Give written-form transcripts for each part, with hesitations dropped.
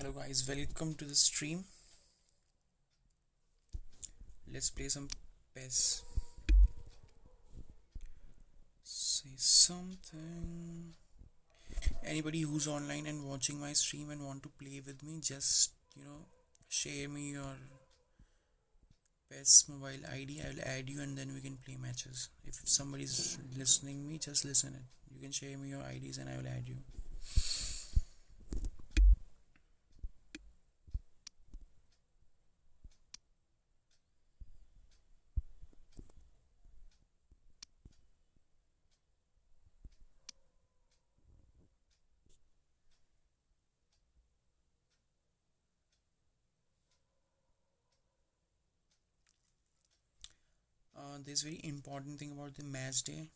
Hello guys, welcome to the stream. Let's play some PES. Say something. Anybody who's online and watching my stream and want to play with me, just share me your PES mobile ID. I will add you and then we can play matches. If somebody's listening me, just listen it. You can share me your IDs and I will add you. There's very important thing about the match day.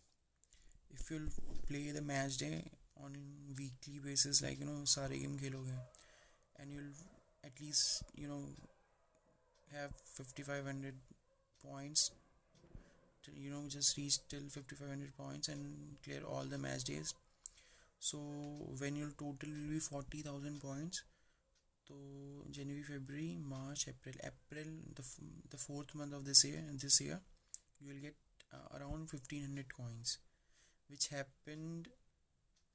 If you'll play the match day on weekly basis, like सारे game खेलोगे and you'll at least have 5500 points to, just reach till 5500 points and clear all the match days. So when your total will be 40,000 points, so January, February, March, April, the fourth month of this year, you will get around 1500 coins, which happened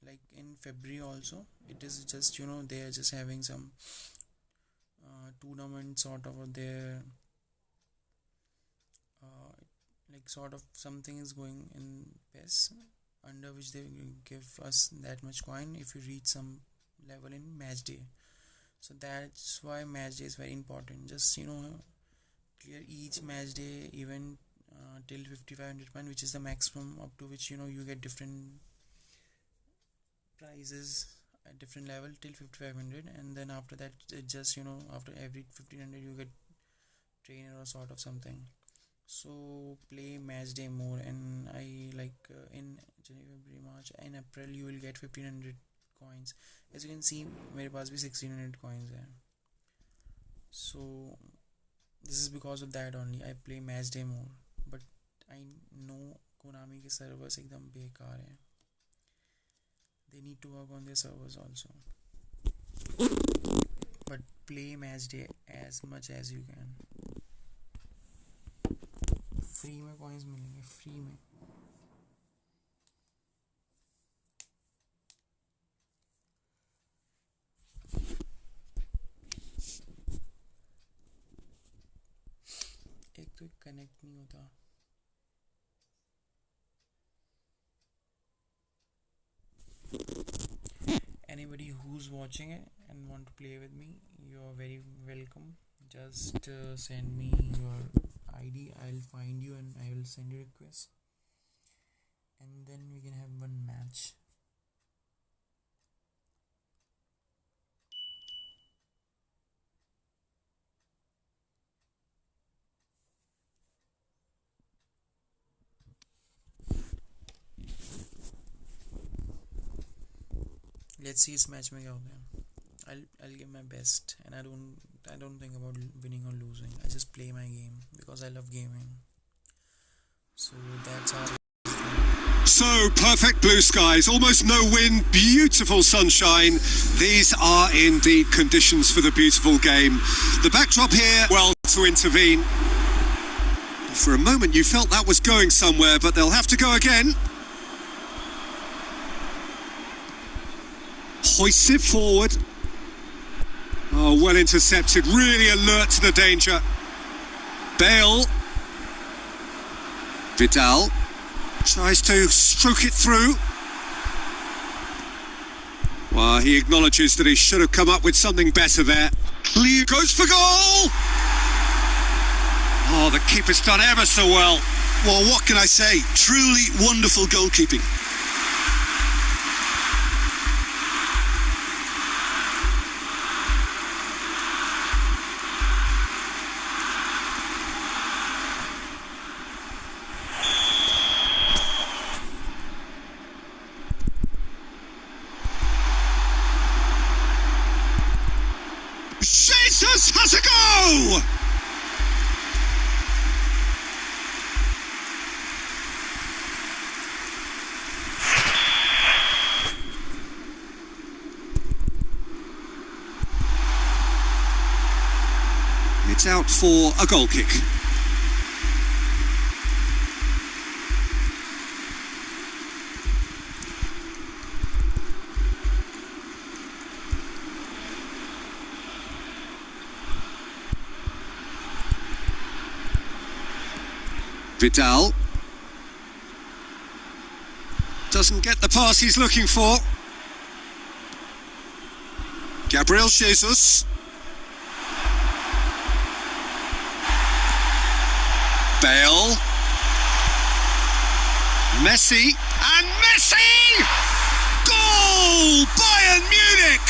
like in February also. It is just they are just having some tournament sort of there, like sort of something is going in PES under which they give us that much coin if you reach some level in match day. So that's why match day is very important. Just clear each match day event till 5500 points, which is the maximum up to which you get different prizes at different level till 5500, and then after that just after every 1500 you get trainer or sort of something. So play match day more, and I like in January, February, March and April you will get 1500 coins. As you can see, मेरे पास भी 1600 coins है. So this is because of that only I play match day more. But I know Konami के servers एकदम बेकार हैं. They need to work on their servers also. But play match day as much as you can. Free में coins मिलेंगे, free में. एक तो connect नहीं होता. Anybody who's watching it and want to play with me, you're very welcome. Just send me your ID. I'll find you and I will send you a request, and then we can have one match. Let's see इस match में क्या होता है. I'll give my best, and I don't think about winning or losing. I just play my game because I love gaming. So that's how. So perfect blue skies, almost no wind, beautiful sunshine. These are indeed conditions for the beautiful game. The backdrop here, well, to intervene. For a moment you felt that was going somewhere, but they'll have to go again. Hoists it forward. Oh, well intercepted, really alert to the danger. Bale. Vidal tries to stroke it through. Well, he acknowledges that he should have come up with something better there. Clear goes for goal! Oh, the keeper's done ever so well. Well, what can I say? Truly wonderful goalkeeping. Jesus has a go! It's out for a goal kick. Vidal doesn't get the pass he's looking for. Gabriel Jesus. Bale. Messi. And Messi! Goal! Bayern Munich!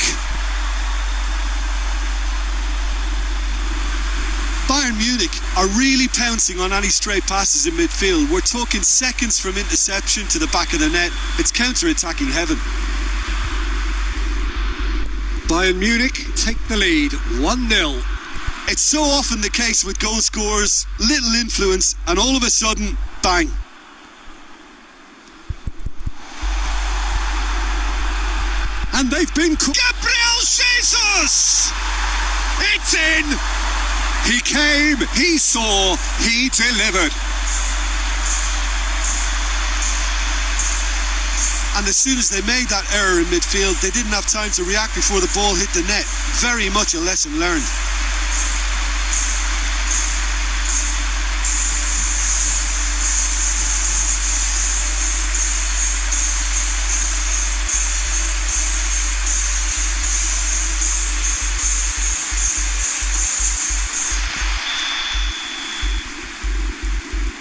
Bayern Munich are really pouncing on any stray passes in midfield. We're talking seconds from interception to the back of the net. It's counter-attacking heaven. Bayern Munich take the lead, 1-0. It's so often the case with goal scorers, little influence, and all of a sudden, bang. And they've been... Gabriel Jesus! It's in! He came, he saw, he delivered. And as soon as they made that error in midfield, they didn't have time to react before the ball hit the net. Very much a lesson learned.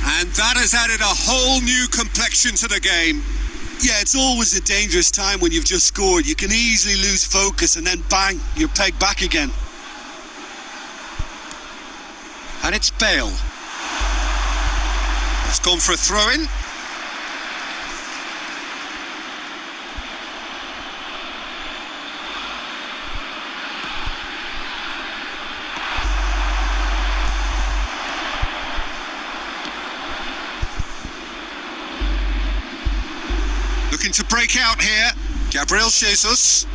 And that has added a whole new complexion to the game. Yeah, it's always a dangerous time when you've just scored. You can easily lose focus and then bang, you're pegged back again. And it's Bale. It's gone for a throw-in. Looking to break out here, Gabriel Jesus.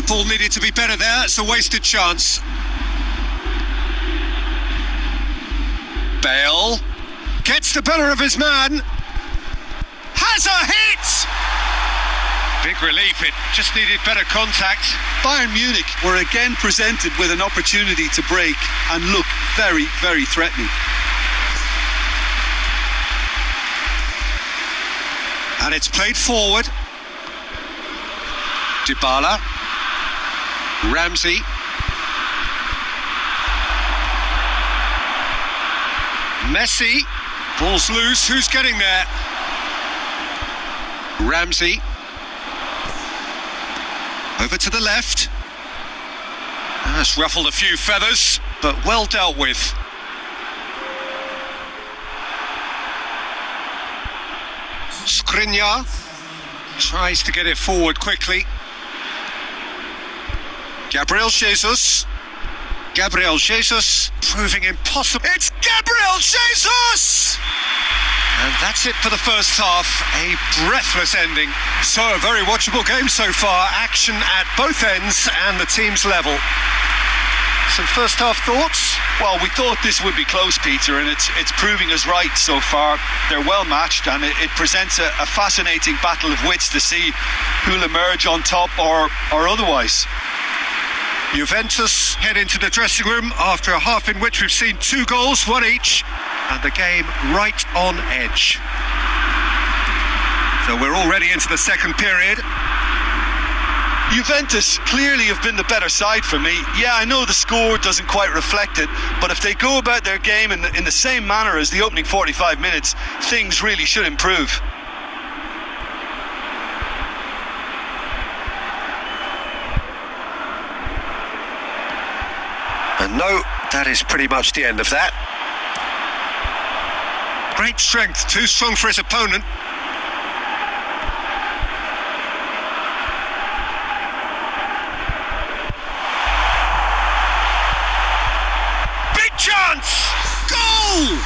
Ball needed to be better there, it's a wasted chance. Bale gets the better of his man. Has a hit! Big relief, it just needed better contact. Bayern Munich were again presented with an opportunity to break and look very, very threatening. And it's played forward. Dybala. Ramsey. Messi. Ball's loose. Who's getting there? Ramsey. Over to the left. That's ruffled a few feathers, but well dealt with. Skriniar tries to get it forward quickly. Gabriel Jesus. Gabriel Jesus proving impossible. It's Gabriel Jesus! And that's it for the first half. A breathless ending. So a very watchable game so far. Action at both ends and the teams level. Some first half thoughts? Well, we thought this would be close, Peter, and it's proving us right so far. They're well matched, and it presents a fascinating battle of wits to see who'll emerge on top or otherwise. Juventus head into the dressing room after a half in which we've seen 2 goals, 1 each, and the game right on edge. So we're already into the second period. Juventus clearly have been the better side for me. Yeah, I know the score doesn't quite reflect it, but if they go about their game in the same manner as the opening 45 minutes, things really should improve. And no, that is pretty much the end of that. Great strength, too strong for his opponent. Chance! Goal!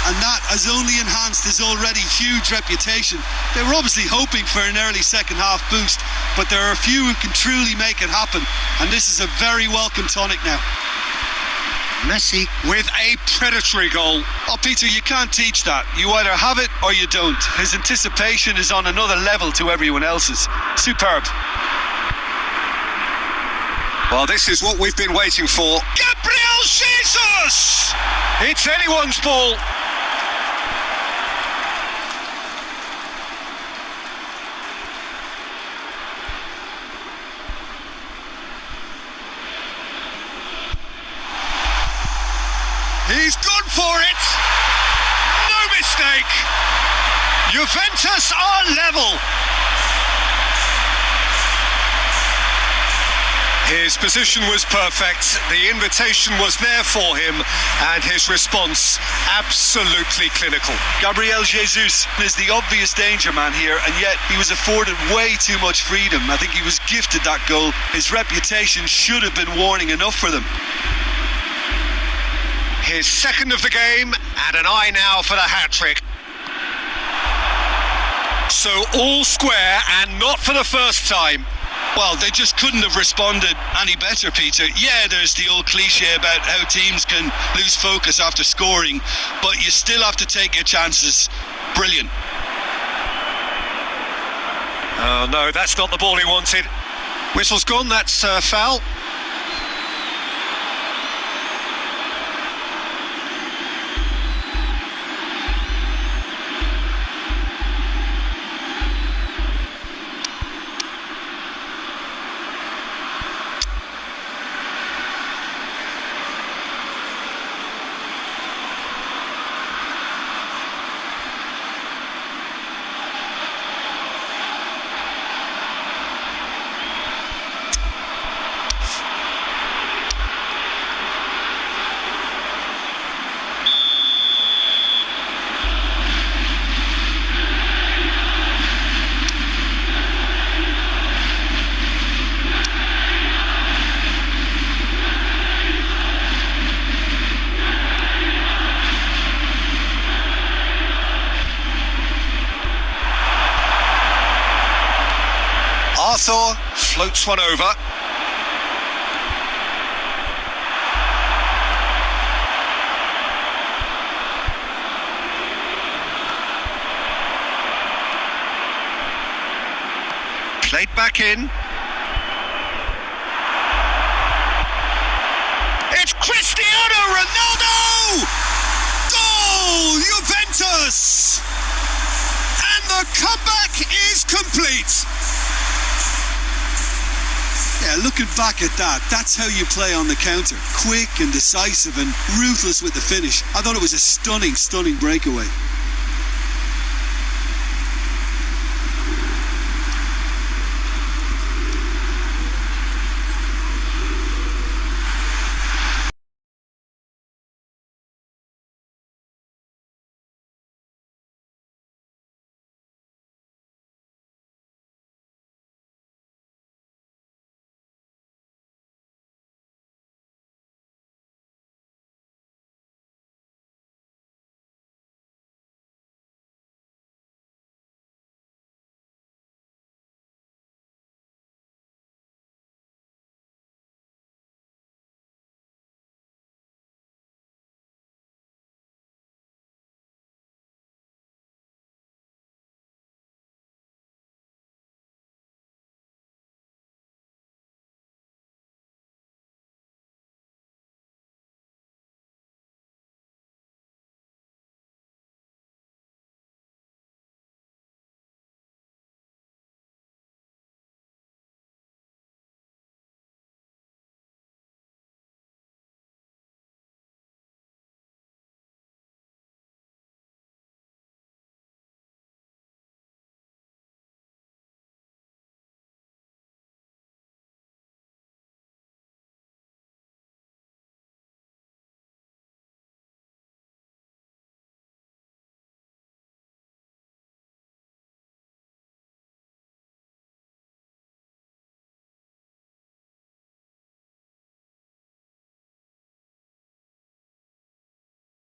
And that has only enhanced his already huge reputation. They were obviously hoping for an early second half boost, but there are a few who can truly make it happen, and this is a very welcome tonic now. Messi with a predatory goal. Oh, Peter, you can't teach that. You either have it or you don't. His anticipation is on another level to everyone else's. Superb. Well, this is what we've been waiting for. Gabriel Jesus! It's anyone's ball. He's gone for it. No mistake. Juventus are level. His position was perfect, the invitation was there for him, and his response absolutely clinical. Gabriel Jesus is the obvious danger man here, and yet he was afforded way too much freedom. I think he was gifted that goal. His reputation should have been warning enough for them. His second of the game, and an eye now for the hat-trick. So all square, and not for the first time. Well, they just couldn't have responded any better, Peter. Yeah, there's the old cliche about how teams can lose focus after scoring, but you still have to take your chances. Brilliant. Oh no, that's not the ball he wanted. Whistle's gone, that's foul. Arthur floats one over. Played back in. It's Cristiano Ronaldo! Goal! Juventus! And the comeback is complete. Yeah, looking back at that, that's how you play on the counter. Quick and decisive and ruthless with the finish. I thought it was a stunning, stunning breakaway.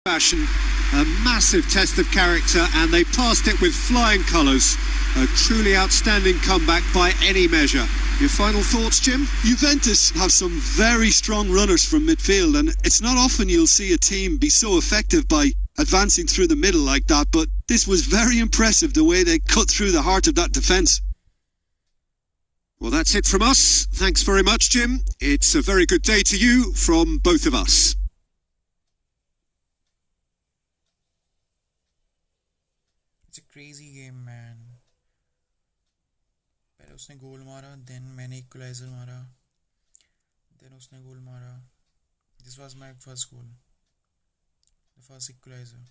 Fashion A massive test of character, and they passed it with flying colours. A truly outstanding comeback by any measure. Your final thoughts, Jim? Juventus have some very strong runners from midfield, and it's not often you'll see a team be so effective by advancing through the middle like that, but this was very impressive, the way they cut through the heart of that defence. Well, that's it from us. Thanks very much, Jim. It's a very good day to you from both of us. It's a crazy game, man. पहले उसने गोल मारा, then मैंने equaliser मारा, then उसने गोल मारा. This was my first goal, the first equalizer.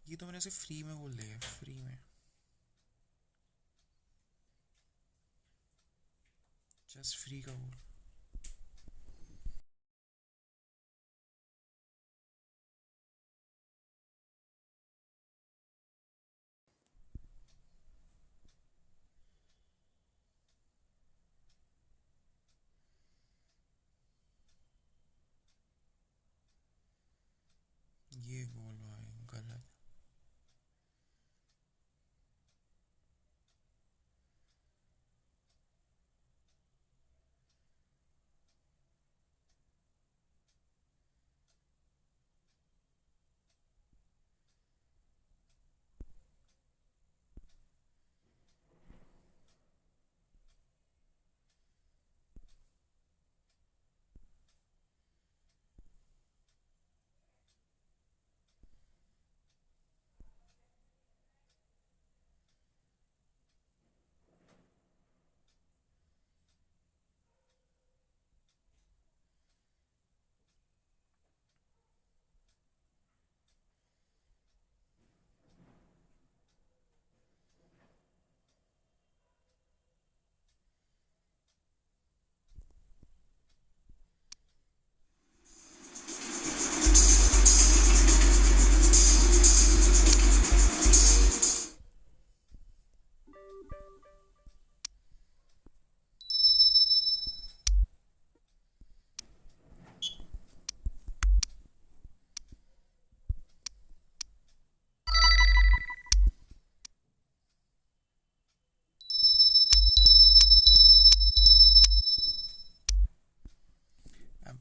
ये तो मैंने इसे फ्री में बोल दिया, फ्री में. जस्ट फ्री का गोल. ये गोल भाई गलत.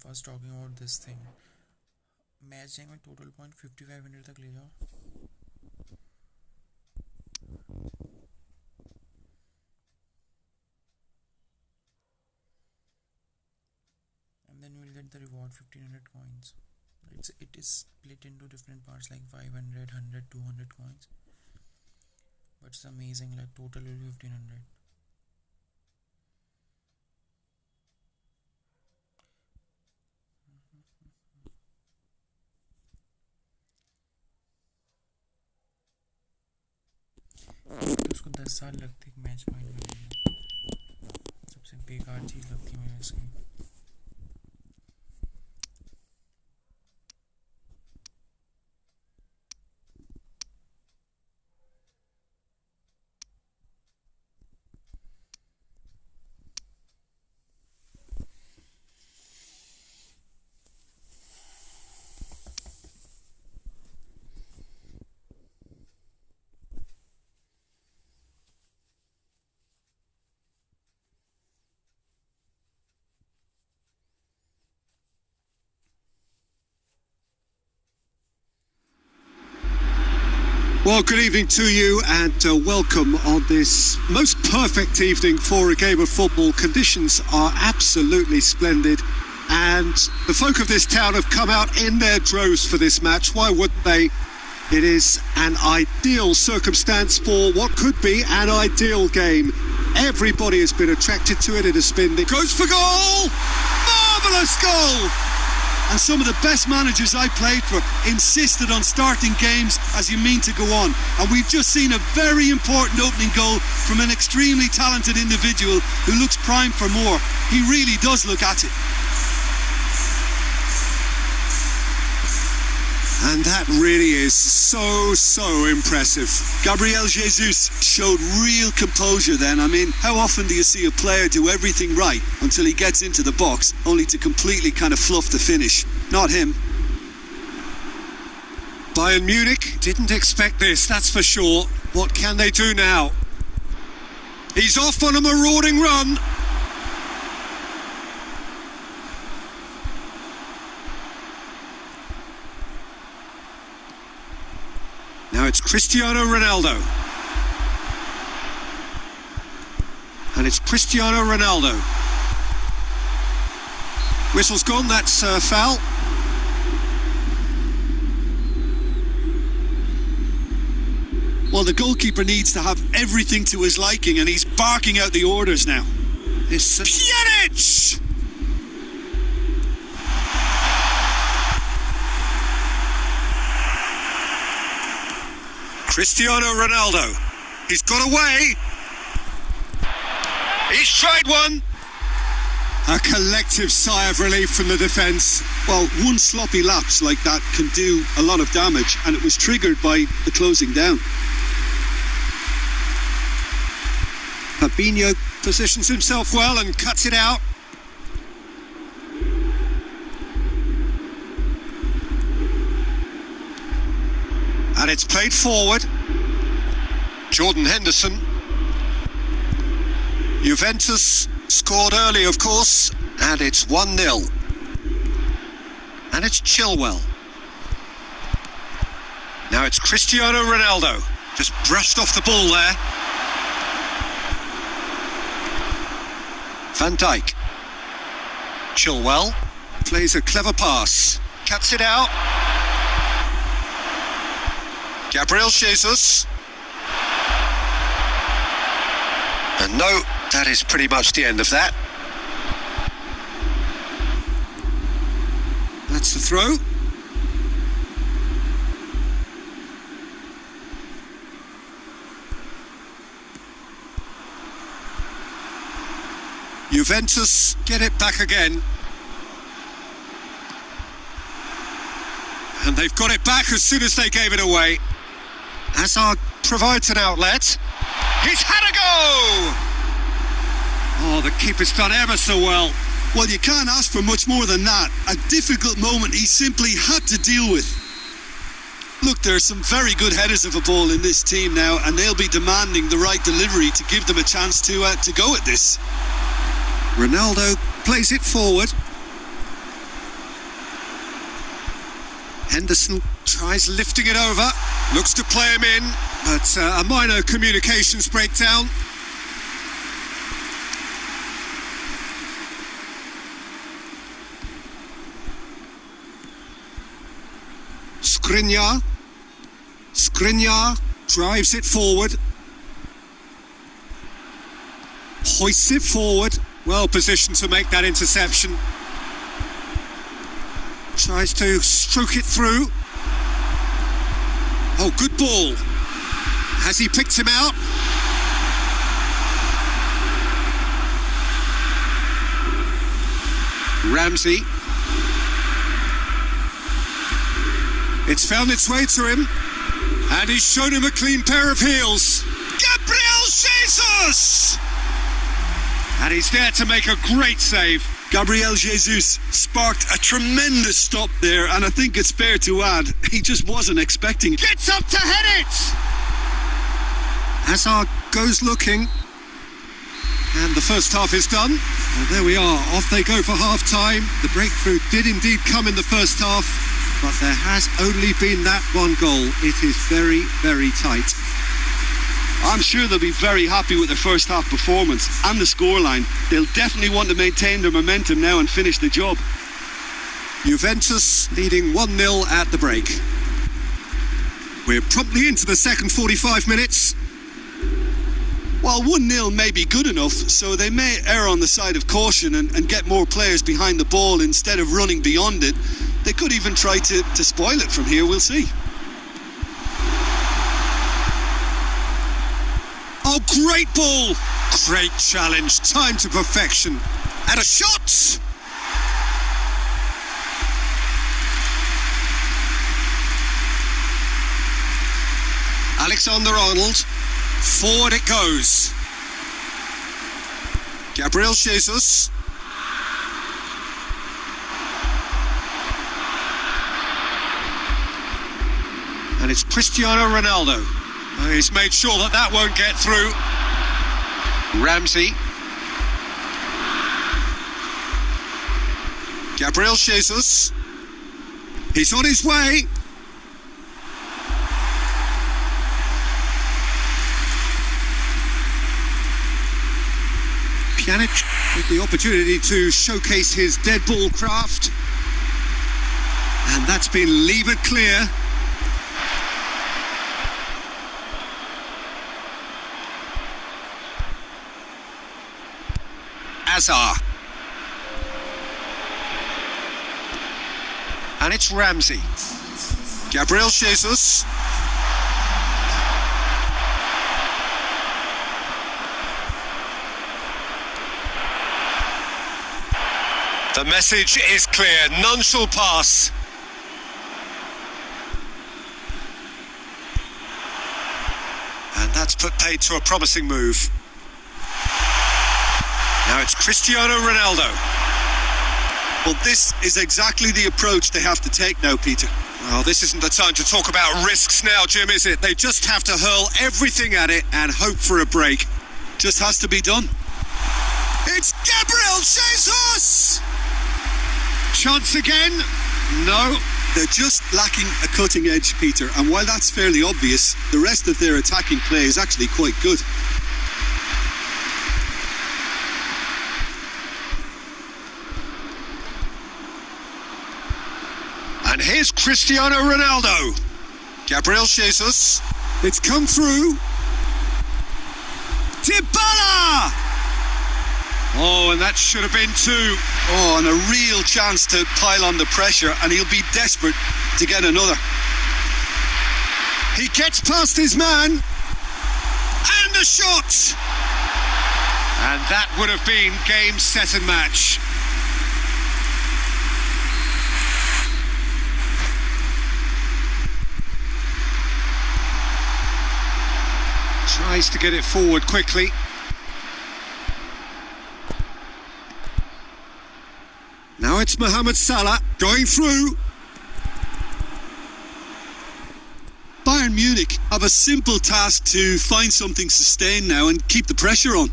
First talking about this thing. Match time में टोटल पॉइंट 5500 तक ले जाओ. And then you will get the reward 1500 coins. It is split into different parts like 500, 100, 200 coins. But it's amazing, like total will be 1500. उसको 10 साल लगते एक match point करने में. सबसे बेकार चीज़ लगती है मुझे इसकी. Well, good evening to you and welcome on this most perfect evening for a game of football. Conditions are absolutely splendid and the folk of this town have come out in their droves for this match. Why wouldn't they? It is an ideal circumstance for what could be an ideal game. Everybody has been attracted to it. It has been... It goes for goal! Marvellous goal! And some of the best managers I played for insisted on starting games as you mean to go on. And we've just seen a very important opening goal from an extremely talented individual who looks primed for more. He really does look at it. And that really is so impressive. Gabriel Jesus showed real composure then. I mean, how often do you see a player do everything right until he gets into the box, only to completely kind of fluff the finish? Not him. Bayern Munich didn't expect this, that's for sure. What can they do now? He's off on a marauding run. Now it's Cristiano Ronaldo. And it's Cristiano Ronaldo. Whistle's gone, that's foul. Well, the goalkeeper needs to have everything to his liking, and he's barking out the orders now. It's Pjanic! Cristiano Ronaldo. He's got away. He's tried one. A collective sigh of relief from the defence. Well, one sloppy lapse like that can do a lot of damage, and it was triggered by the closing down. Fabinho positions himself well and cuts it out. And it's played forward. Jordan Henderson. Juventus scored early, of course, and it's 1-0. And it's Chilwell. Now it's Cristiano Ronaldo. Just brushed off the ball there. Van Dijk. Chilwell plays a clever pass. Cuts it out. Gabriel Jesus. And no, that is pretty much the end of that. That's the throw. Juventus get it back again. And they've got it back as soon as they gave it away. Hazard provides an outlet. He's had a go! Oh, the keeper's done ever so well. Well, you can't ask for much more than that. A difficult moment he simply had to deal with. Look, there are some very good headers of a ball in this team now, and they'll be demanding the right delivery to give them a chance to go at this. Ronaldo plays it forward. Henderson tries lifting it over. Looks to play him in, but a minor communications breakdown. Skriniar drives it forward. Hoists it forward. Well positioned to make that interception. Tries to stroke it through. Oh, good ball. Has he picked him out? Ramsey. It's found its way to him. And he's shown him a clean pair of heels. Gabriel Jesus! And he's there to make a great save. Gabriel Jesus sparked a tremendous stop there, and I think it's fair to add, he just wasn't expecting it. Gets up to head it! Hazard goes looking. And the first half is done. Well, there we are, off they go for half-time. The breakthrough did indeed come in the first half, but there has only been that one goal. It is very, very tight. I'm sure they'll be very happy with their first half performance and the scoreline. They'll definitely want to maintain their momentum now and finish the job. Juventus leading 1-0 at the break. We're promptly into the second 45 minutes. Well, 1-0 may be good enough, so they may err on the side of caution and get more players behind the ball instead of running beyond it. They could even try to spoil it from here, we'll see. Oh, great ball! Great challenge, time to perfection. And a shot! Alexander-Arnold. Forward it goes. Gabriel Jesus. And it's Cristiano Ronaldo. He's made sure that that won't get through. Ramsey. Gabriel Jesus. He's on his way. Pjanic with the opportunity to showcase his dead ball craft. And that's been levered clear. Azar. And it's Ramsey. Gabriel Jesus. The message is clear, none shall pass. And that's put paid to a promising move. Now it's Cristiano Ronaldo. Well, this is exactly the approach they have to take now, Peter. Well, this isn't the time to talk about risks now, Jim, is it? They just have to hurl everything at it and hope for a break. Just has to be done. It's Gabriel Jesus! Chance again? No. They're just lacking a cutting edge, Peter. And while that's fairly obvious, the rest of their attacking play is actually quite good. And here's Cristiano Ronaldo. Gabriel Jesus. It's come through. Dybala! Oh, and that should have been two. Oh, and a real chance to pile on the pressure, and he'll be desperate to get another. He gets past his man. And a shot! And that would have been game, set and match. Tries to get it forward quickly. Now it's Mohamed Salah going through. Bayern Munich have a simple task to find something sustained now and keep the pressure on.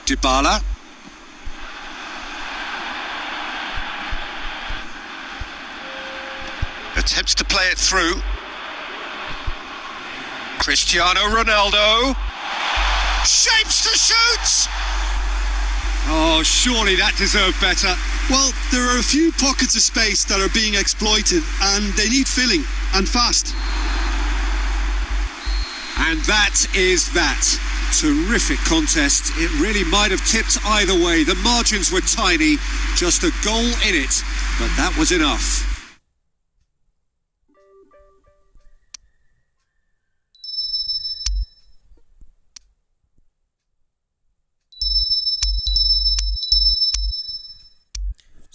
Dybala. Attempts to play it through. Cristiano Ronaldo. Shapes to shoot! Oh, surely that deserved better. Well, there are a few pockets of space that are being exploited, and they need filling, and fast. And that is that. Terrific contest. It really might have tipped either way. The margins were tiny, just a goal in it, but that was enough.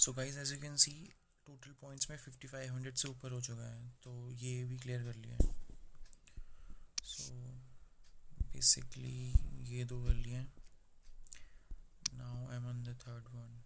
So guys as you can see total points में 5500 से ऊपर हो चुका है, तो ये भी clear कर लिया है. सो बेसिकली ये दो कर लिए हैं. Now I am on the third one.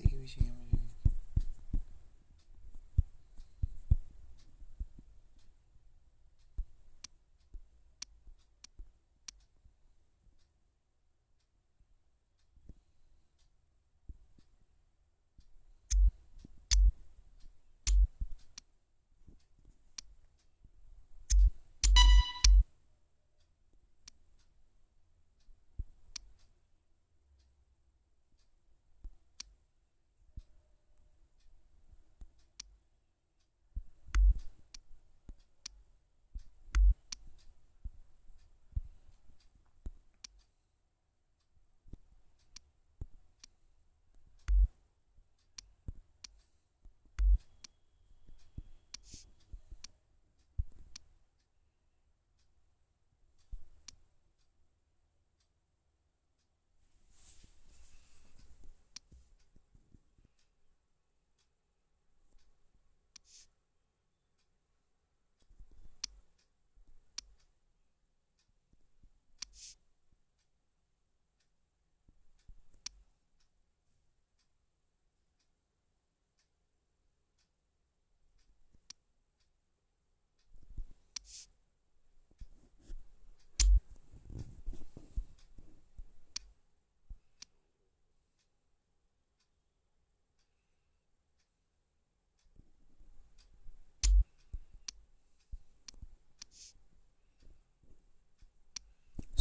Messi की भी चाहिए मुझे.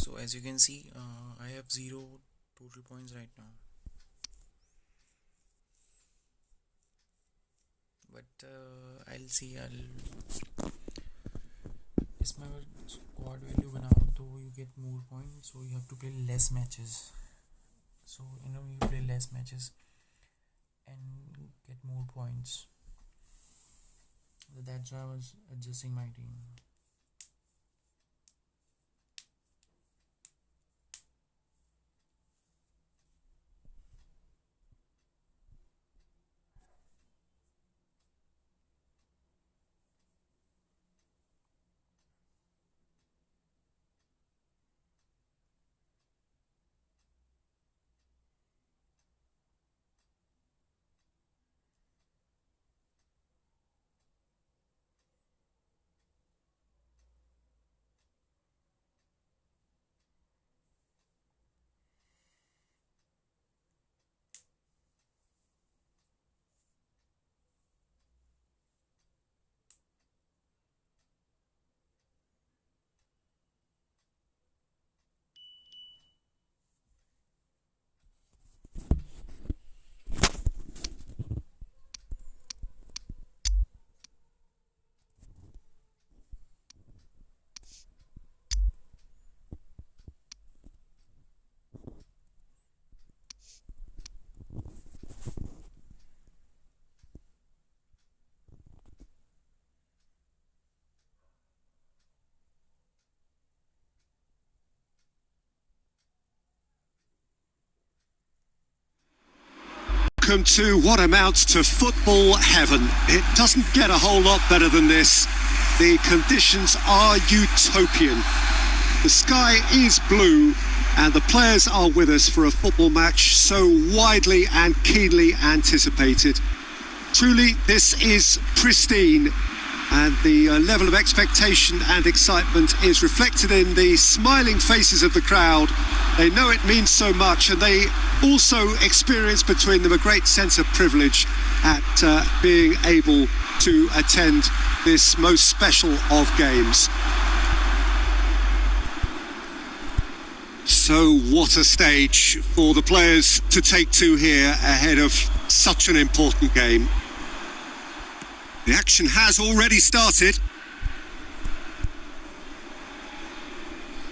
So as you can see, I have 0 total points right now. But I'll see. इसमें अगर squad value बनाओ तो you get more points. So you have to play less matches. So you play less matches and get more points. So that's why I was adjusting my team. Welcome to what amounts to football heaven. It doesn't get a whole lot better than this. The conditions are utopian. The sky is blue and the players are with us for a football match so widely and keenly anticipated. Truly, this is pristine, and the level of expectation and excitement is reflected in the smiling faces of the crowd. They know it means so much, and they also experience between them a great sense of privilege at being able to attend this most special of games. So what a stage for the players to take to here ahead of such an important game. The action has already started.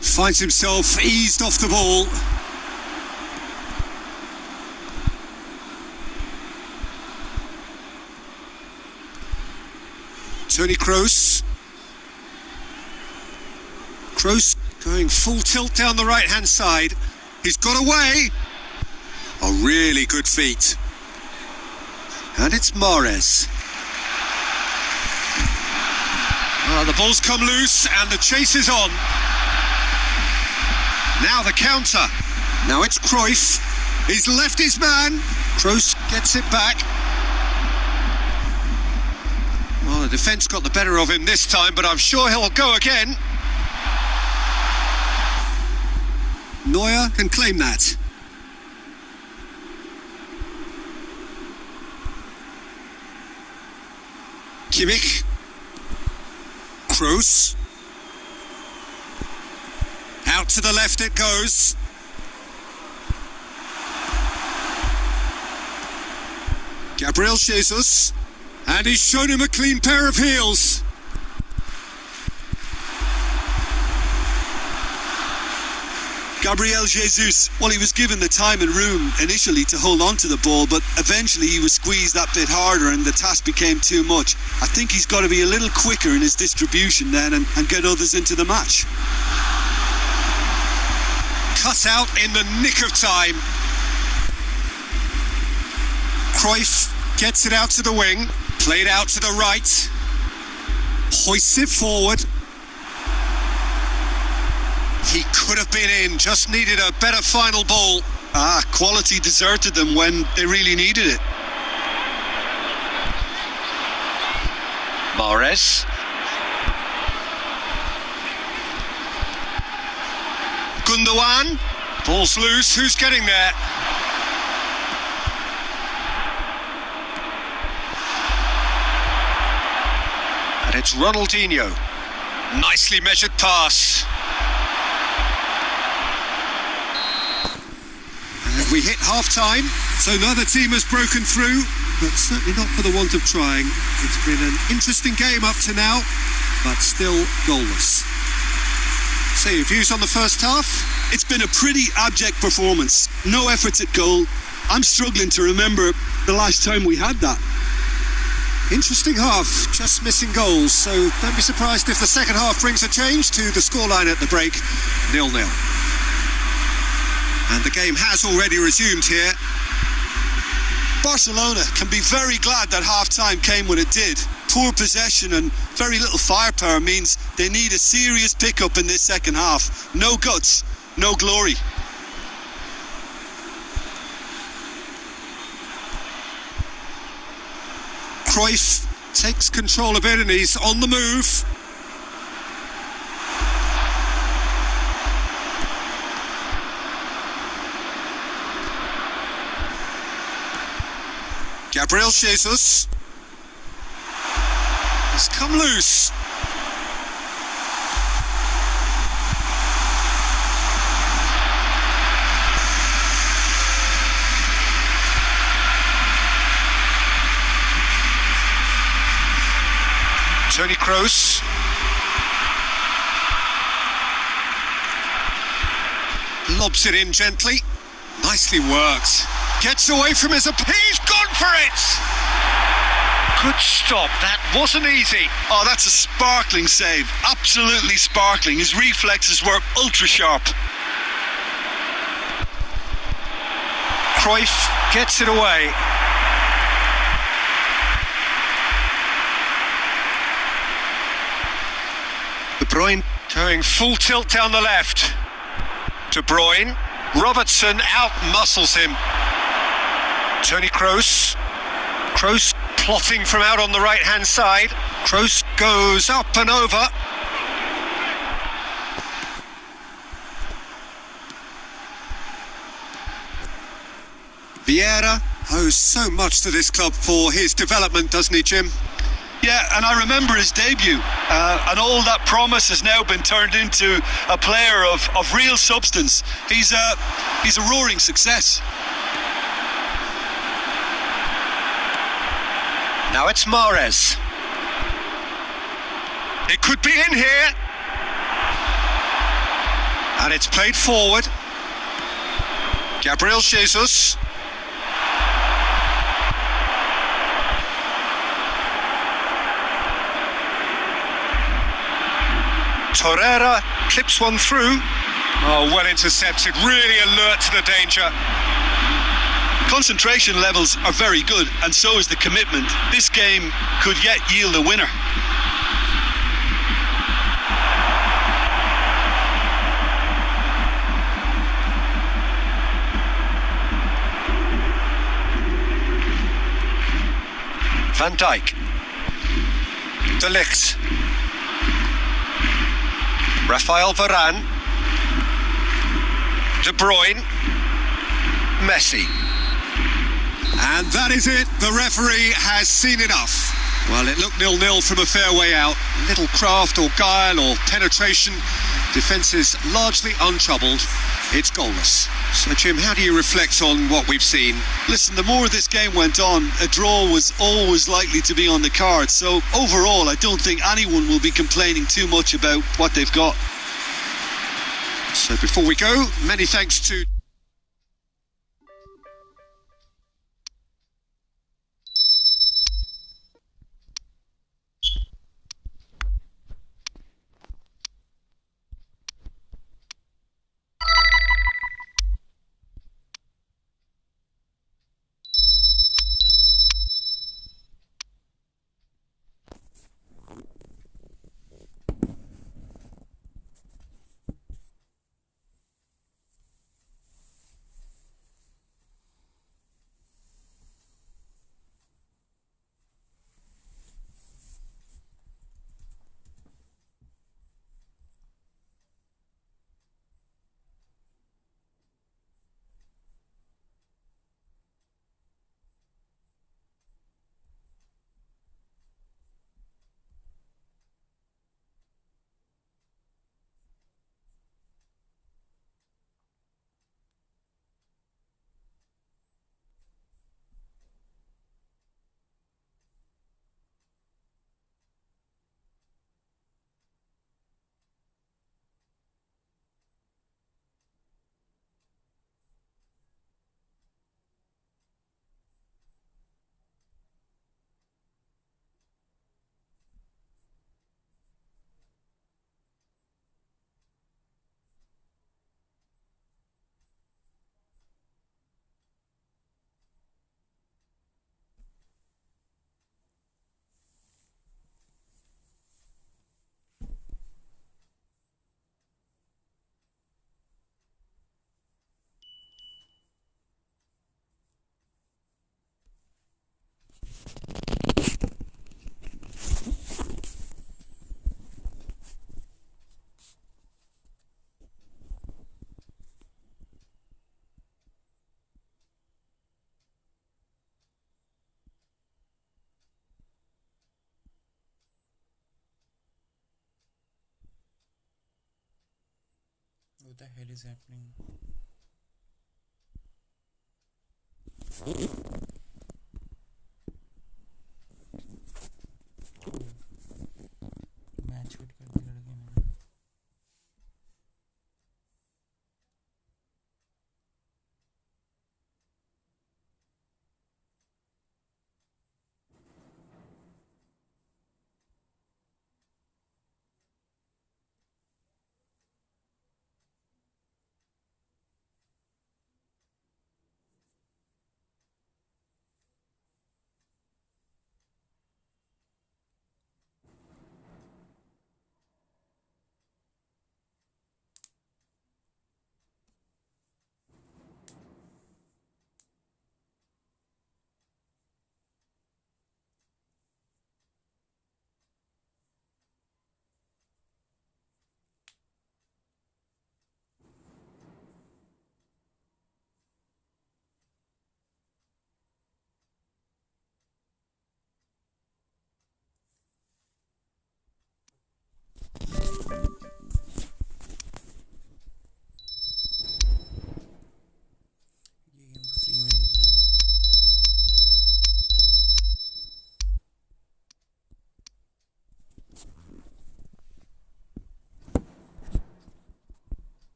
Finds himself eased off the ball. Tony Kroos. Kroos going full tilt down the right-hand side. He's got away. A really good feat. And it's Mahrez. The ball's come loose and the chase is on. Now the counter. Now it's Cruyff. He's left his man. Kroos gets it back. Well, the defence got the better of him this time, but I'm sure he'll go again. Neuer can claim that. Kimmich. Kroos. Out to the left it goes. Gabriel Jesus. And he's shown him a clean pair of heels. Gabriel Jesus, well, he was given the time and room initially to hold on to the ball, but eventually he was squeezed that bit harder and the task became too much. I think he's got to be a little quicker in his distribution then and get others into the match. Cut out in the nick of time. Cruyff gets it out to the wing, played out to the right, hoists it forward. He could have been in, just needed a better final ball. Quality deserted them when they really needed it. Mahrez. Gundogan. Ball's loose, who's getting there? And it's Ronaldinho. Nicely measured pass. And we hit half-time, so neither team has broken through, but certainly not for the want of trying. It's been an interesting game up to now, but still goalless. So your views on the first half? It's been a pretty abject performance. No efforts at goal. I'm struggling to remember the last time we had that. Interesting half, just missing goals, so don't be surprised if the second half brings a change to the scoreline at the break, 0-0. And the game has already resumed here. Barcelona can be very glad that half-time came when it did. Poor possession and very little firepower means they need a serious pick-up in this second half. No guts, no glory. Cruyff takes control of it and he's on the move. Gabriel Jesus. He's come loose. Toni Kroos. Lobs it in gently. Nicely worked. Gets away from his... He's gone for it! Good stop. That wasn't easy. Oh, that's a sparkling save. Absolutely sparkling. His reflexes were ultra sharp. Cruyff gets it away. De Bruyne going full tilt down the left. De Bruyne. Robertson out-muscles him. Toni Kroos. Kroos plotting from out on the right-hand side. Kroos goes up and over. Vieira owes so much to this club for his development, doesn't he, Jim? Yeah, and I remember his debut, and all that promise has now been turned into a player of real substance. He's a roaring success. Now it's Mahrez. It could be in here. And it's played forward. Gabriel Jesus. Torreira clips one through. Oh, well intercepted, really alert to the danger. Concentration levels are very good, and so is the commitment. This game could yet yield a winner. Van Dijk. De Ligt. Rafael Varane. De Bruyne. Messi. And that is it. The referee has seen enough. Well, it looked 0-0 from a fair way out. Little craft or guile or penetration. Defence is largely untroubled. It's goalless. So, Jim, how do you reflect on what we've seen? Listen, the more this game went on, a draw was always likely to be on the cards. So, overall, I don't think anyone will be complaining too much about what they've got. So, before we go, many thanks to... What the hell is happening? Match quit कर दिया लड़के मैंने.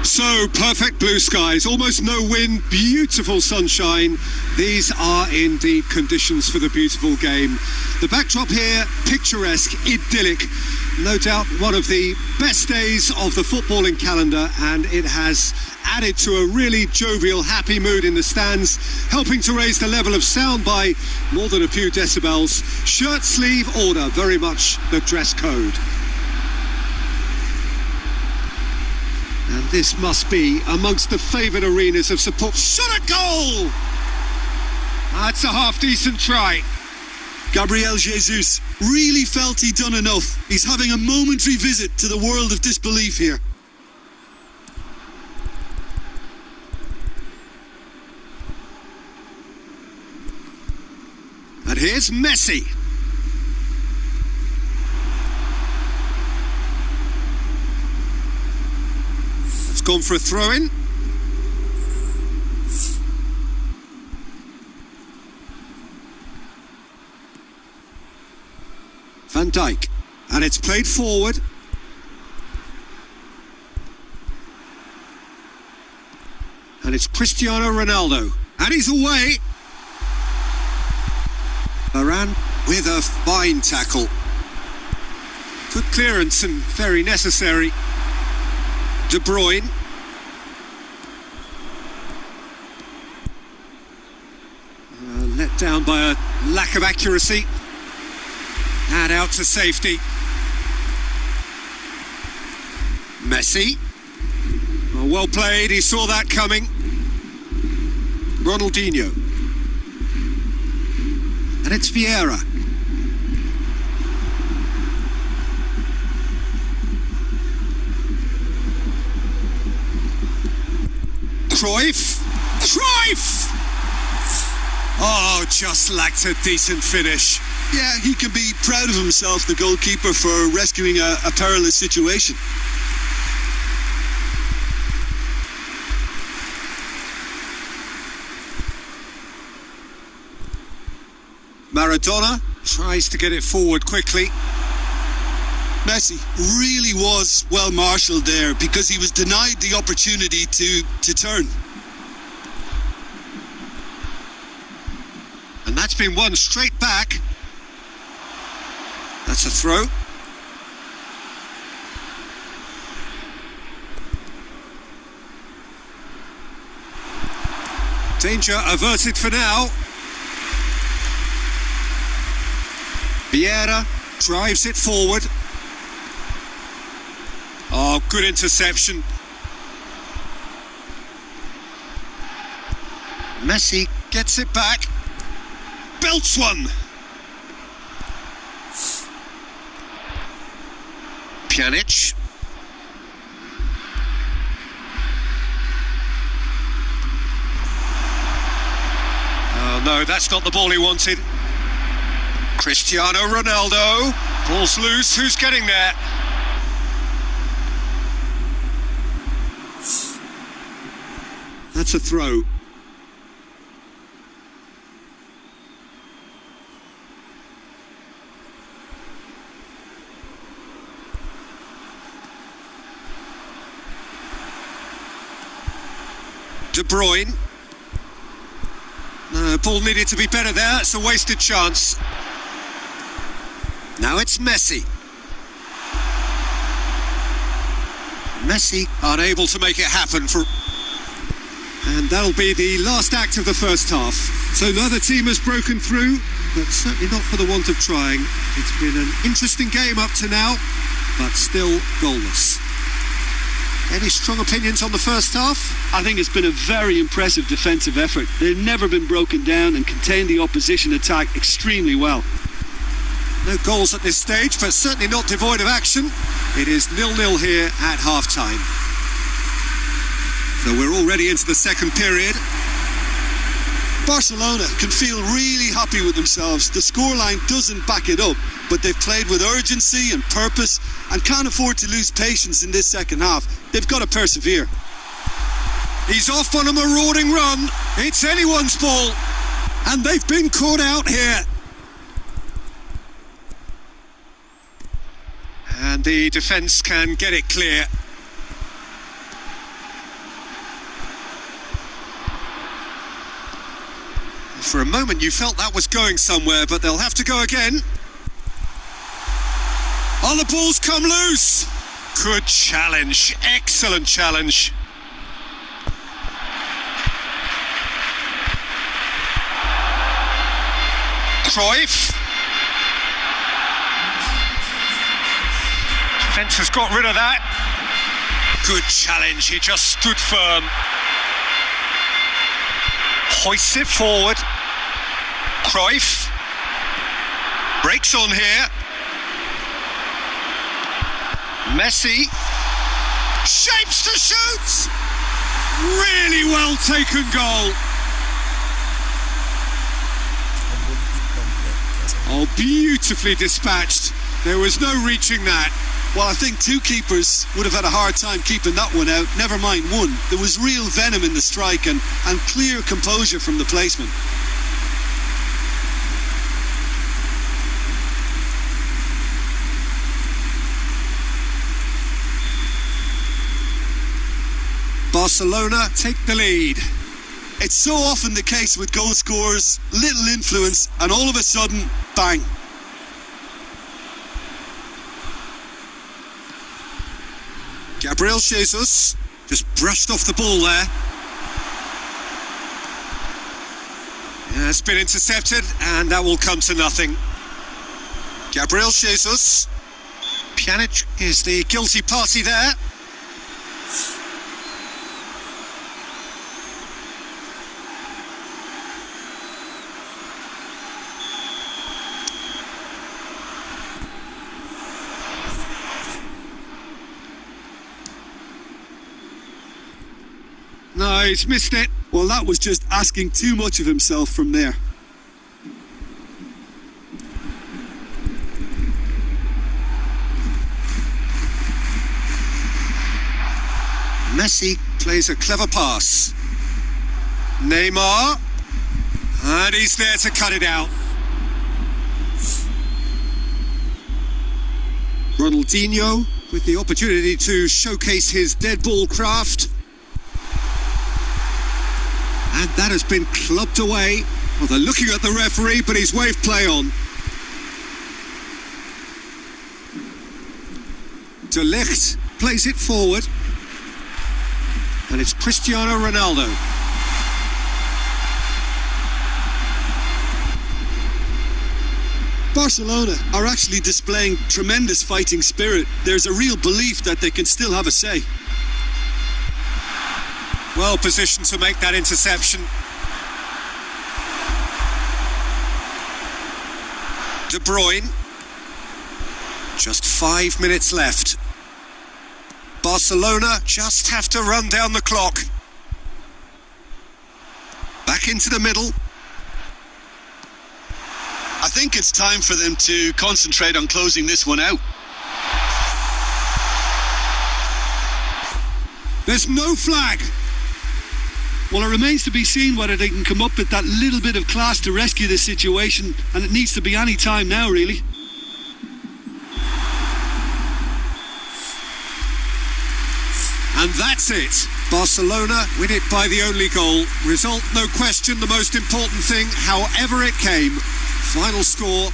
So, perfect blue skies, almost no wind, beautiful sunshine. These are indeed conditions for the beautiful game. The backdrop here, picturesque, idyllic. No doubt one of the best days of the footballing calendar, and it has added to a really jovial, happy mood in the stands, helping to raise the level of sound by more than a few decibels. Shirt sleeve order, very much the dress code. And this must be amongst the favoured arenas of support. Shot a goal! That's a half-decent try. Gabriel Jesus really felt he'd done enough. He's having a momentary visit to the world of disbelief here. And here's Messi. It's gone for a throw-in. Van Dijk, and it's played forward. And it's Cristiano Ronaldo, and he's away. Varane with a fine tackle. Good clearance and very necessary. De Bruyne. Let down by a lack of accuracy. And out to safety. Messi. Oh, well played, he saw that coming. Ronaldinho. And it's Vieira. Cruyff. Cruyff! Oh, just lacked a decent finish. Yeah, he can be proud of himself, the goalkeeper, for rescuing a perilous situation. Maradona tries to get it forward quickly. Messi really was well marshalled there because he was denied the opportunity to turn. And that's been won straight back. That's a throw. Danger averted for now. Vieira drives it forward. Oh, good interception. Messi gets it back. Belts one. Pjanic. Oh no, that's not the ball he wanted. Cristiano Ronaldo. Ball's loose, who's getting there? That's a throw. De Bruyne. No, ball needed to be better there. It's a wasted chance. Now it's Messi. Messi unable to make it happen for... And that'll be the last act of the first half. So neither team has broken through, but certainly not for the want of trying. It's been an interesting game up to now, but still goalless. Any strong opinions on the first half? I think it's been a very impressive defensive effort. They've never been broken down and contained the opposition attack extremely well. No goals at this stage, but certainly not devoid of action. It is 0-0 here at half-time. So we're already into the second period. Barcelona can feel really happy with themselves. The scoreline doesn't back it up, but they've played with urgency and purpose and can't afford to lose patience in this second half. They've got to persevere. He's off on a marauding run. It's anyone's ball. And they've been caught out here. And the defence can get it clear. For a moment you felt that was going somewhere, but they'll have to go again. Oh, the ball's come loose. Good challenge, excellent challenge. Cruyff. Defence has got rid of that. Good challenge, he just stood firm. Hoists it forward. Cruyff. Breaks on here. Messi. Shapes to shoot! Really well taken goal. Oh, beautifully dispatched. There was no reaching that. Well, I think two keepers would have had a hard time keeping that one out. Never mind one. There was real venom in the strike and clear composure from the placement. Barcelona take the lead. It's so often the case with goal scorers, little influence, and all of a sudden, bang. Gabriel Jesus just brushed off the ball there. Yeah, it's been intercepted, and that will come to nothing. Gabriel Jesus. Pjanic is the guilty party there. No, he's missed it. Well, that was just asking too much of himself from there. Messi plays a clever pass. Neymar. And he's there to cut it out. Ronaldinho with the opportunity to showcase his dead ball craft. And that has been clubbed away. Well, they're looking at the referee, but he's waved play on. De Ligt plays it forward. And it's Cristiano Ronaldo. Barcelona are actually displaying tremendous fighting spirit. There's a real belief that they can still have a say. Well positioned to make that interception. De Bruyne. Just 5 minutes left. Barcelona just have to run down the clock. Back into the middle. I think it's time for them to concentrate on closing this one out. There's no flag. Well, it remains to be seen whether they can come up with that little bit of class to rescue this situation, and it needs to be any time now, really. And that's it. Barcelona win it by the only goal. Result, no question, the most important thing, however it came. Final score.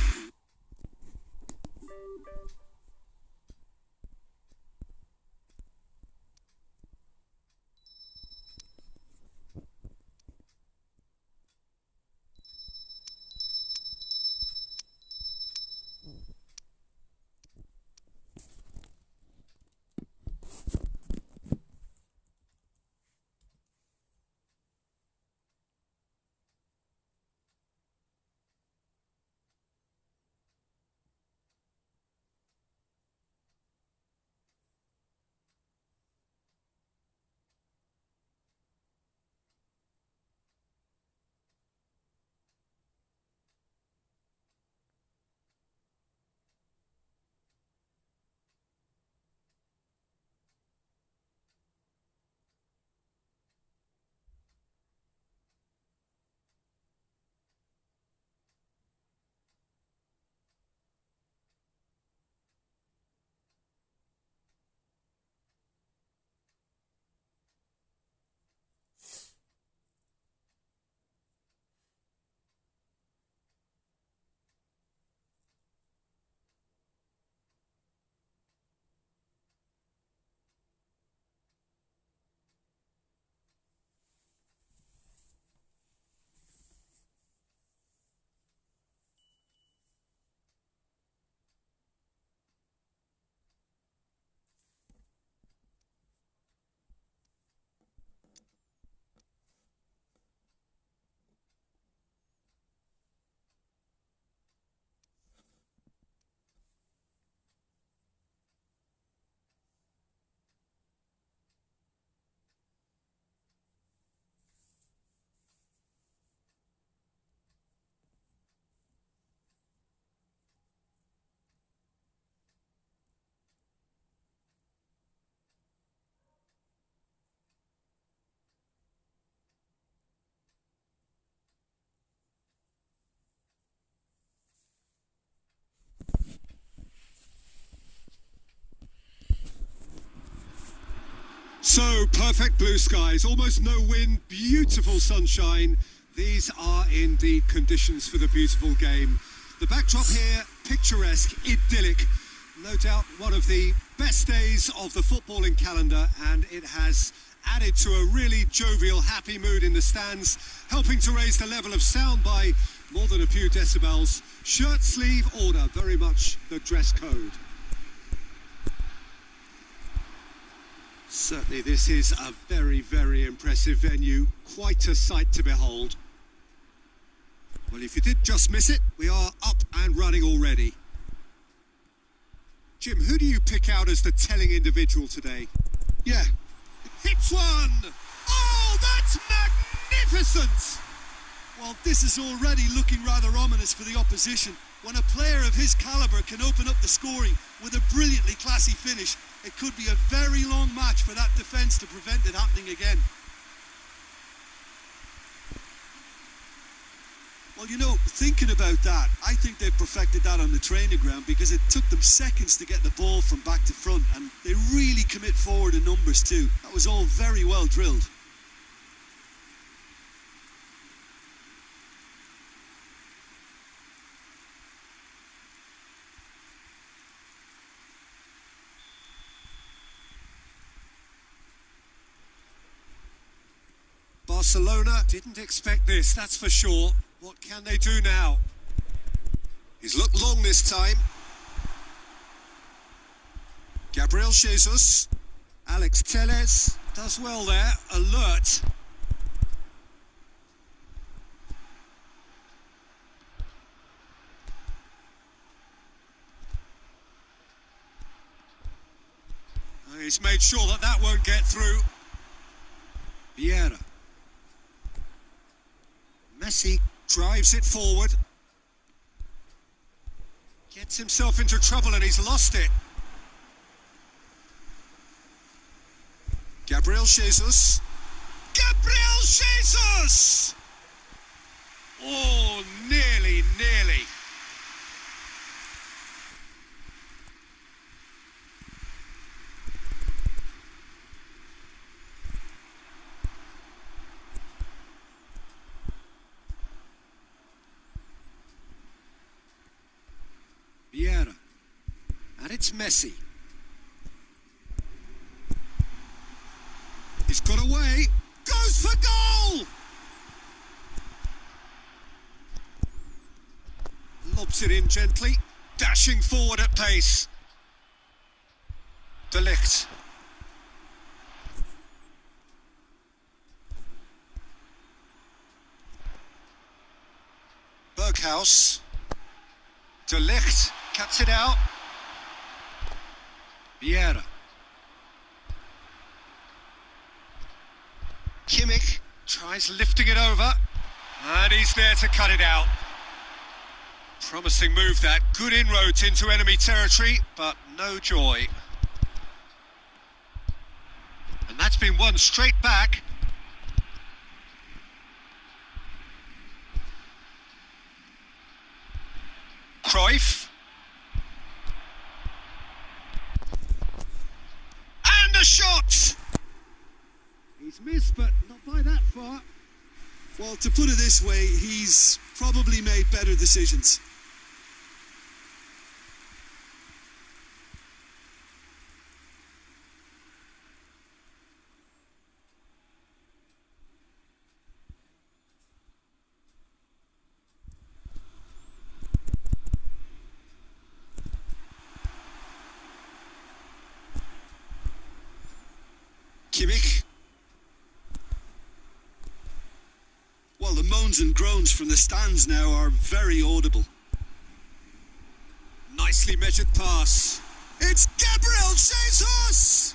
So, perfect blue skies, almost no wind, beautiful sunshine. These are indeed conditions for the beautiful game. The backdrop here, picturesque, idyllic. No doubt one of the best days of the footballing calendar, and it has added to a really jovial, happy mood in the stands, helping to raise the level of sound by more than a few decibels. Shirt sleeve order, very much the dress code. Certainly this is a very, very impressive venue, quite a sight to behold. Well, if you did just miss it, we are up and running already. Jim, who do you pick out as the telling individual today? Yeah. Hits one! Oh, that's magnificent! Well, this is already looking rather ominous for the opposition. When a player of his calibre can open up the scoring with a brilliantly classy finish, it could be a very long match for that defence to prevent it happening again. Well, you know, thinking about that, I think they perfected that on the training ground because it took them seconds to get the ball from back to front, and they really commit forward in numbers too. That was all very well drilled. Barcelona didn't expect this, that's for sure. What can they do now? He's looked long this time. Gabriel Jesus. Alex Telles does well there, alert. He's made sure that that won't get through. Vieira. Messi drives it forward. Gets himself into trouble and he's lost it. Gabriel Jesus. Gabriel Jesus! Oh, nearly. Vieira. And it's Messi. He's got away. Goes for goal! Lobs it in gently. Dashing forward at pace. De Ligt. Berghaus. De Ligt cuts it out. Vieira. Kimmich tries lifting it over, and he's there to cut it out. Promising move that, good inroads into enemy territory, but no joy. And that's been won straight back. Cruyff. And a shot! He's missed, but not by that far. Well, to put it this way, he's probably made better decisions. Kimmich. Well, the moans and groans from the stands now are very audible. Nicely measured pass. It's Gabriel Jesus!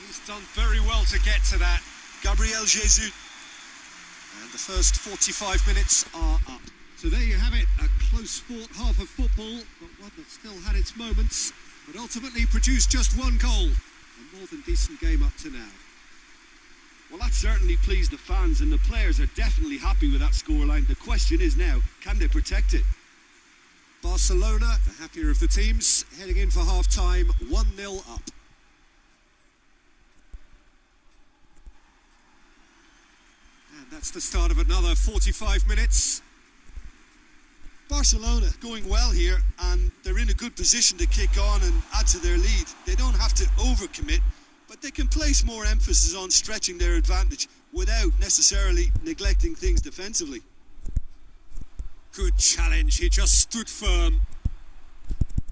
He's done very well to get to that. Gabriel Jesus. And the first 45 minutes are up. So there you have it, a close-fought half of football, but one that still had its moments, but ultimately produced just one goal. A more than decent game up to now. Well, that certainly pleased the fans, and the players are definitely happy with that scoreline. The question is now, can they protect it? Barcelona, the happier of the teams, heading in for half-time, 1-0 up. That's the start of another 45 minutes. Barcelona going well here, and they're in a good position to kick on and add to their lead. They don't have to overcommit, but they can place more emphasis on stretching their advantage without necessarily neglecting things defensively. Good challenge, he just stood firm.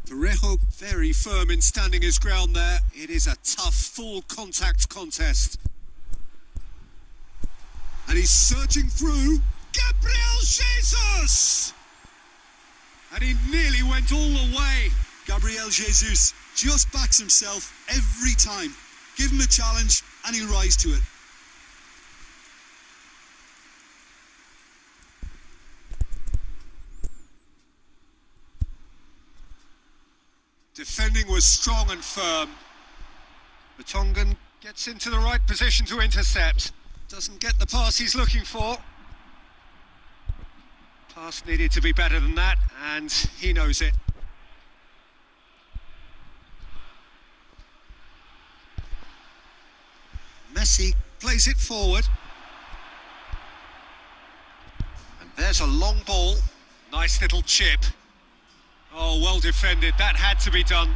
Parejo very firm in standing his ground there. It is a tough, full contact contest. And he's surging through. Gabriel Jesus! And he nearly went all the way. Gabriel Jesus just backs himself every time. Give him a challenge and he'll rise to it. Defending was strong and firm. The Tongan gets into the right position to intercept. Doesn't get the pass he's looking for. Pass needed to be better than that, and he knows it. Messi plays it forward. And there's a long ball. Nice little chip. Oh, well defended. That had to be done.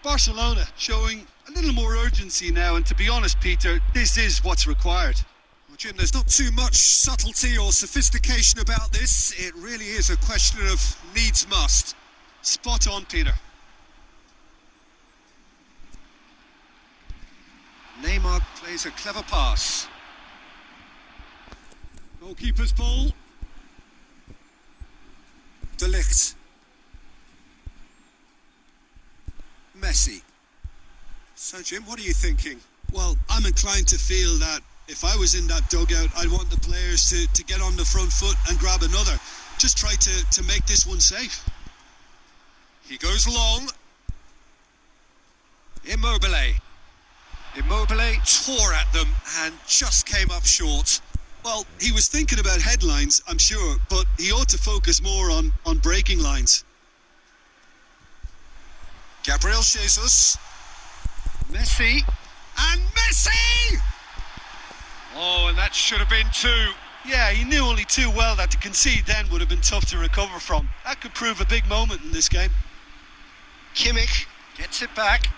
Barcelona showing a little more urgency now, and to be honest, Peter, this is what's required. Well, Jim, there's not too much subtlety or sophistication about this. It really is a question of needs must. Spot on, Peter. Neymar plays a clever pass. Goalkeeper's ball. De Ligt. Messi. So, Jim, what are you thinking? Well, I'm inclined to feel that if I was in that dugout, I'd want the players to get on the front foot and grab another. Just try to make this one safe. He goes long. Immobile. Immobile tore at them and just came up short. Well, he was thinking about headlines, I'm sure, but he ought to focus more on breaking lines. Gabriel Jesus. Messi. And Messi! Oh, and that should have been two. Yeah, he knew only too well that to concede then would have been tough to recover from. That could prove a big moment in this game. Kimmich gets it back.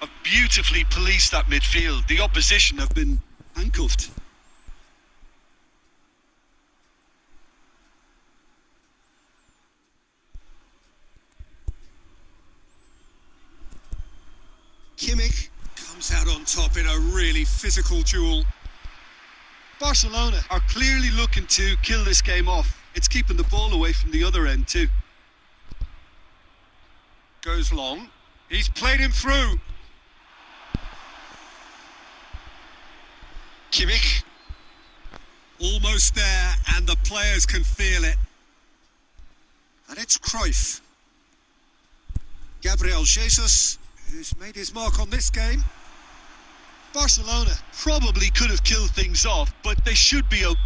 Have beautifully policed that midfield. The opposition have been handcuffed. Kimmich comes out on top in a really physical duel. Barcelona are clearly looking to kill this game off. It's keeping the ball away from the other end too. Goes long. He's played him through. Kimmich. Almost there, and the players can feel it. And it's Cruyff. Gabriel Jesus, who's made his mark on this game. Barcelona probably could have killed things off, but they should be okay.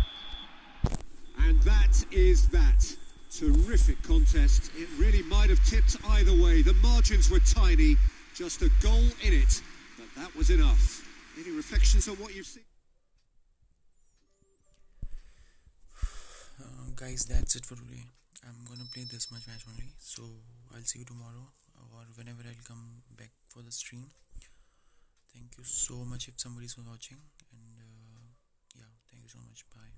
And that is that. Terrific contest. It really might have tipped either way. The margins were tiny, just a goal in it, but that was enough. Any reflections on what you've seen? Guys, that's it for today. I'm gonna play this much match only, so I'll see you tomorrow or whenever I'll come back for the stream. Thank you so much if somebody's watching, and yeah, thank you so much. Bye.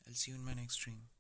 I'll see you in my next stream.